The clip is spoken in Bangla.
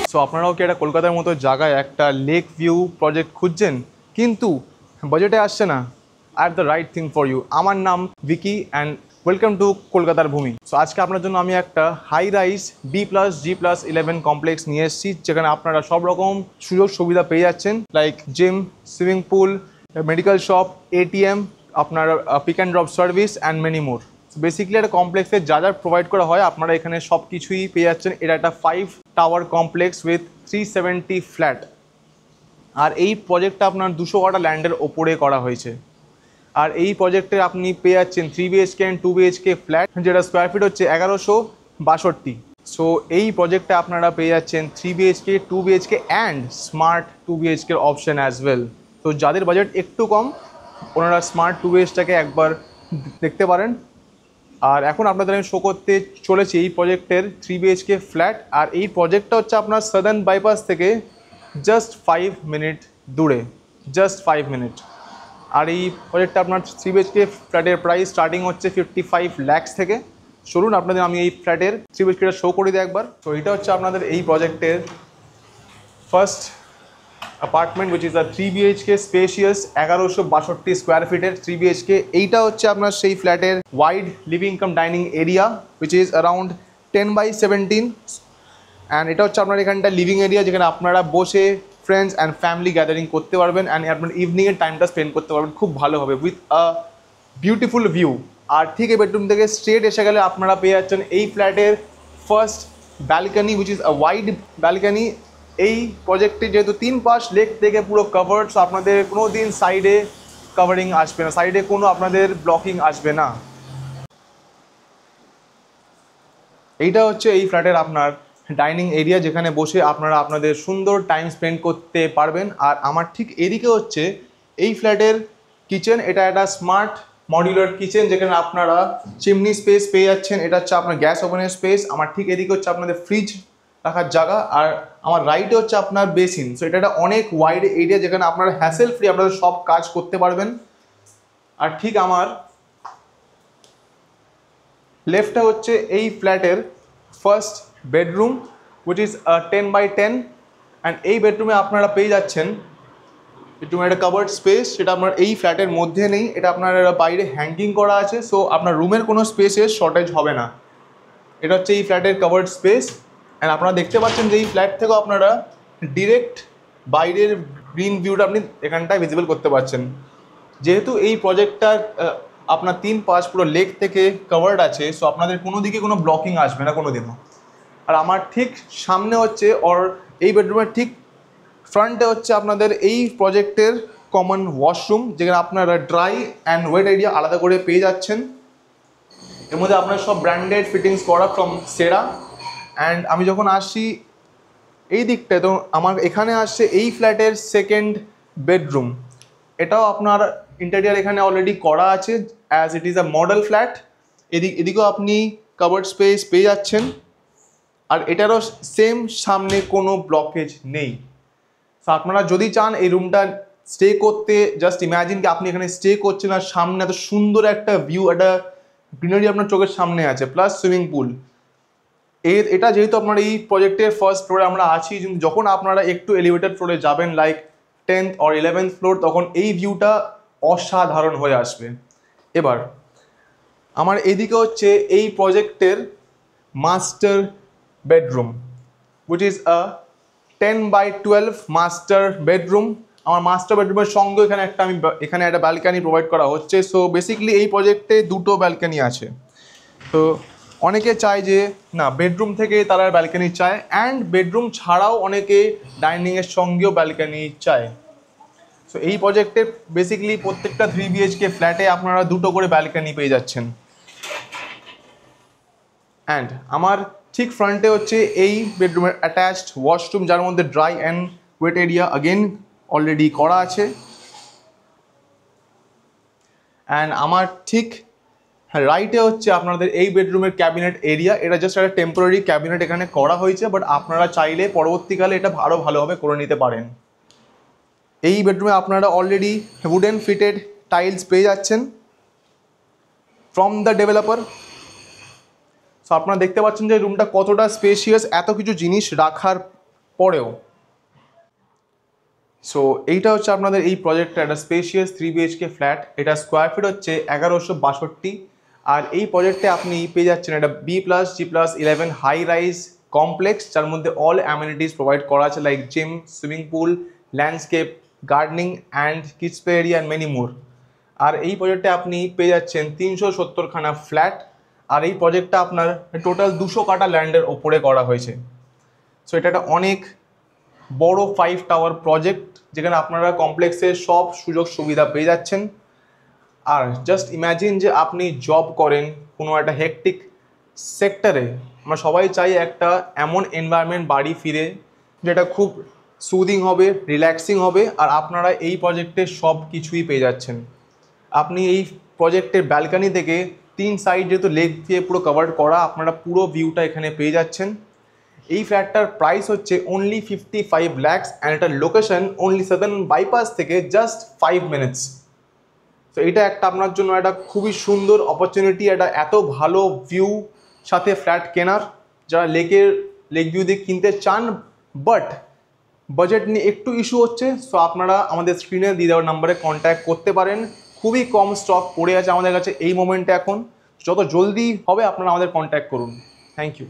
সো আপনারাও কি একটা কলকাতার মতো জায়গায় একটা লেক ভিউ প্রজেক্ট খুঁজছেন কিন্তু বাজেটে আসছে না? Are the right thing for you. আমার নাম ভিকি অ্যান্ড ওয়েলকাম টু কলকাতার ভূমি। সো আজকে আপনার জন্য আমি একটা হাই রাইজ B+G+11 কমপ্লেক্স নিয়ে এসেছি, যেখানে আপনারা সব রকম সুযোগ সুবিধা পেয়ে যাচ্ছেন, like gym, swimming pool, medical shop, ATM, আপনার pick and drop service and many more. Basically একটা কমপ্লেক্সে যা যা প্রোভাইড করা হয় আপনারা এখানে সব কিছুই পেয়ে যাচ্ছেন। এটা একটা 5 টাওয়ার কমপ্লেক্স উইথ 370 ফ্ল্যাট। আর এই প্রজেক্টটা আপনার 200 কাঠা ল্যান্ডের ওপরে করা হয়েছে। আর এই প্রজেক্টে আপনি পেয়ে যাচ্ছেন 3 BHK অ্যান্ড 2 BHK ফ্ল্যাট, যেটা স্কোয়ার ফিট হচ্ছে 1162। সো এই প্রজেক্টে আপনারা পেয়ে যাচ্ছেন 3 BHK, 2 BHK and smart 2 BHK option as well. তো যাদের বাজেট একটু কম ওনারা স্মার্ট 2 BHKটাকে একবার দেখতে পারেন। আর এখন আপনাদের আমি শো করতে চলেছি এই প্রজেক্টের 3 BHK ফ্ল্যাট। আর এই প্রজেক্টটা হচ্ছে আপনার সাদার্ন বাইপাস থেকে জাস্ট 5 মিনিট দূরে, জাস্ট 5 মিনিট। আর এই প্রজেক্টটা আপনার 3 BHK ফ্ল্যাটের প্রাইস স্টার্টিং হচ্ছে 55 lakhs থেকে। চলুন আপনাদের আমি এই ফ্ল্যাটের 3 BHKটা শো করে দিই একবার। তো এটা হচ্ছে আপনাদের এই প্রজেক্টের first apartment, which is a 3 BHK spacious 1162 square ফিটের 3 BHK। এইটা হচ্ছে আপনার সেই ফ্ল্যাটের wide living cum dining area, which is around 10/17। And এটা হচ্ছে আপনার এখানটা লিভিং এরিয়া, যেখানে আপনারা বসে ফ্রেন্ডস অ্যান্ড ফ্যামিলি গ্যাদারিং করতে পারবেন অ্যান্ড আপনার ইভিনিংয়ের টাইমটা স্পেন্ড করতে পারবেন খুব ভালোভাবে উইথ আ বিউটিফুল ভিউ। আর ঠিক এই বেডরুম থেকে স্ট্রেট এসে গেলে আপনারা পেয়ে যাচ্ছেন এই ফ্ল্যাটের first balcony, which is a wide balcony. এই প্রজেক্টটি যেহেতু 3 পাশ লেক থেকে পুরো কভার্ড, সো আপনাদের কোনো দিন সাইডে কভারিং আসবে না, সাইডে কোনো আপনাদের ব্লকিং আসবে না। এইটা হচ্ছে এই ফ্ল্যাটের আপনার ডাইনিং এরিয়া, যেখানে বসে আপনারা আপনাদের সুন্দর টাইম স্পেন্ড করতে পারবেন। আর আমার ঠিক এদিকে হচ্ছে এই ফ্ল্যাটের কিচেন। এটা একটা স্মার্ট মডিউলার কিচেন, যেখানে আপনারা চিমনি স্পেস পেয়ে যাচ্ছেন। এটা হচ্ছে আপনার গ্যাস ওভেনের স্পেস। আমার ঠিক এদিকে হচ্ছে আপনাদের ফ্রিজ রাখার জায়গা। আর আমার রাইটে হচ্ছে আপনার বেসিন। সো এটা একটা অনেক ওয়াইড এরিয়া, যেখানে আপনারা হ্যাসেল ফ্রি আপনাদের সব কাজ করতে পারবেন। আর ঠিক আমার লেফটে হচ্ছে এই ফ্ল্যাটের first bedroom, which is 10/10। And এই বেডরুমে আপনারা পেয়ে যাচ্ছেন বেডরুমে একটা কাভার্ড স্পেস, সেটা আপনার এই ফ্ল্যাটের মধ্যে নেই, এটা আপনার বাইরে হ্যাঙ্গিং করা আছে। সো আপনার রুমের কোনো স্পেসের শর্টেজ হবে না। এটা হচ্ছে এই ফ্ল্যাটের কাভার্ড স্পেস। অ্যান্ড আপনারা দেখতে পাচ্ছেন যে এই ফ্ল্যাট থেকেও আপনারা ডিরেক্ট বাইরের গ্রিন ভিউটা আপনি এখানটায় ভিজিবল করতে পারছেন। যেহেতু এই প্রজেক্টটার আপনার 3 পাশ পুরো লেক থেকে কভার্ড আছে, সো আপনাদের কোনো দিকে কোনো ব্লকিং আসবে না কোনো দিনও। আর আমার ঠিক সামনে হচ্ছে এই বেডরুমের ঠিক ফ্রন্টে হচ্ছে আপনাদের এই প্রজেক্টের কমন ওয়াশরুম, যেখানে আপনারা ড্রাই অ্যান্ড ওয়েট এরিয়া আলাদা করে পেয়ে যাচ্ছেন। এর মধ্যে আপনার সব ব্র্যান্ডেড ফিটিংস করা ফ্রম সেরা। অ্যান্ড আমি যখন আসি এই দিকটায়, তো আমার এখানে আসছে এই ফ্ল্যাটের সেকেন্ড বেডরুম। এটাও আপনার ইন্টেরিয়ার এখানে অলরেডি করা আছে, as it is a model flat. এদিকেও আপনি কাভার্ড স্পেস পেয়ে যাচ্ছেন। আর এটারও সেম, সামনে কোনো ব্লকেজ নেই। সো আপনারা যদি চান এই রুমটা স্টে করতে, জাস্ট ইম্যাজিন কি আপনি এখানে স্টে করছেন আর সামনে এত সুন্দর একটা ভিউ, একটা গ্রিনারি আপনার চোখের সামনে আছে, প্লাস সুইমিং পুল। এটা যেহেতু আপনার এই প্রজেক্টের ফার্স্ট ফ্লোরে আমরা আছি, যখন আপনারা একটু এলিভেটেড ফ্লোরে যাবেন like 10th or 11th floor, তখন এই ভিউটা অসাধারণ হয়ে আসবে। এবার আমার এদিকে হচ্ছে এই প্রজেক্টের master bedroom, which is a 10/12 master bedroom. আমার মাস্টার বেডরুমের সঙ্গে এখানে একটা ব্যালকানি প্রোভাইড করা হচ্ছে। সো বেসিক্যালি এই প্রজেক্টে 2টো ব্যালকানি আছে। তো অনেকে চায় যে না, বেডরুম থেকে তারা ব্যালকানি চায়, অ্যান্ড বেডরুম ছাড়াও অনেকে ডাইনিংয়ের সঙ্গেও ব্যালকানি চায়। সো এই প্রজেক্টে বেসিক্যালি প্রত্যেকটা 3 BHK ফ্ল্যাটে আপনারা 2টো করে ব্যালকানি পেয়ে যাচ্ছেন। অ্যান্ড আমার ঠিক ফ্রন্টে হচ্ছে এই বেডরুমের অ্যাটাচড ওয়াশরুম, যার মধ্যে dry and wait area again already করা আছে। অ্যান্ড আমার ঠিক রাইটে হচ্ছে আপনাদের এই বেডরুমের ক্যাবিনেট এরিয়া। এটা জাস্ট একটা টেম্পোরারি ক্যাবিনেট এখানে করা হয়েছে, বাট আপনারা চাইলে পরবর্তীকালে এটা আরও ভালোভাবে করে নিতে পারেন। এই বেডরুমে আপনারা অলরেডি উডেন ফিটেড টাইলস পেয়ে যাচ্ছেন ফ্রম দ্য ডেভেলপার। সো আপনারা দেখতে পাচ্ছেন যে রুমটা কতটা স্পেশিয়াস, এত কিছু জিনিস রাখার পরেও। সো এইটা হচ্ছে আপনাদের এই প্রজেক্টটা, একটা স্পেশিয়াস 3 BHK ফ্ল্যাট। এটা স্কোয়ার ফিট হচ্ছে 1162। আর এই প্রজেক্টে আপনি পেয়ে যাচ্ছেন একটা B+G+11 হাই রাইজ কমপ্লেক্স, যার মধ্যে অল অ্যামিনিটিস প্রোভাইড করা আছে like gym, swimming pool, landscape, gardening and kids play area and many more. আর এই প্রজেক্টে আপনি পেয়ে যাচ্ছেন 370খানা ফ্ল্যাট। আর এই প্রজেক্টটা আপনার টোটাল 200 কাঠা ল্যান্ডের ওপরে করা হয়েছে। সো এটা একটা অনেক বড় 5 টাওয়ার প্রজেক্ট, যেখানে আপনারা কমপ্লেক্সের সব সুযোগ সুবিধা পেয়ে যাচ্ছেন। আর জাস্ট ইম্যাজিন যে আপনি জব করেন কোনো একটা হেকটিক সেক্টরে, আমরা সবাই চাই একটা এমন এনভায়রনমেন্ট বাড়ি ফিরে যেটা খুব সুদিং হবে, রিল্যাক্সিং হবে। আর আপনারা এই প্রজেক্টে সব কিছুই পেয়ে যাচ্ছেন। আপনি এই প্রজেক্টের ব্যালকানি থেকে 3 সাইড যেহেতু লেক দিয়ে পুরো কভার করা, আপনারা পুরো ভিউটা এখানে পেয়ে যাচ্ছেন। এই ফ্ল্যাটটার প্রাইস হচ্ছে অনলি 55 lakhs অ্যান্ড এটার লোকেশন অনলি সাদার্ন বাইপাস থেকে জাস্ট 5 minutes। তো এটা একটা আপনার জন্য একটা খুবই সুন্দর অপরচুনিটি, একটা এত ভালো ভিউ সাথে ফ্ল্যাট কেনার, যারা লেক ভিউ দিয়ে কিনতে চান বাট বাজেট নিয়ে একটু ইস্যু হচ্ছে। সো আপনারা আমাদের স্ক্রিনে দিয়ে দেওয়ার নাম্বারে কন্ট্যাক্ট করতে পারেন। খুবই কম স্টক পড়ে আছে আমাদের কাছে এই মোমেন্টে এখন। যত জলদি হবে আপনারা আমাদের কন্ট্যাক্ট করুন। Thank you.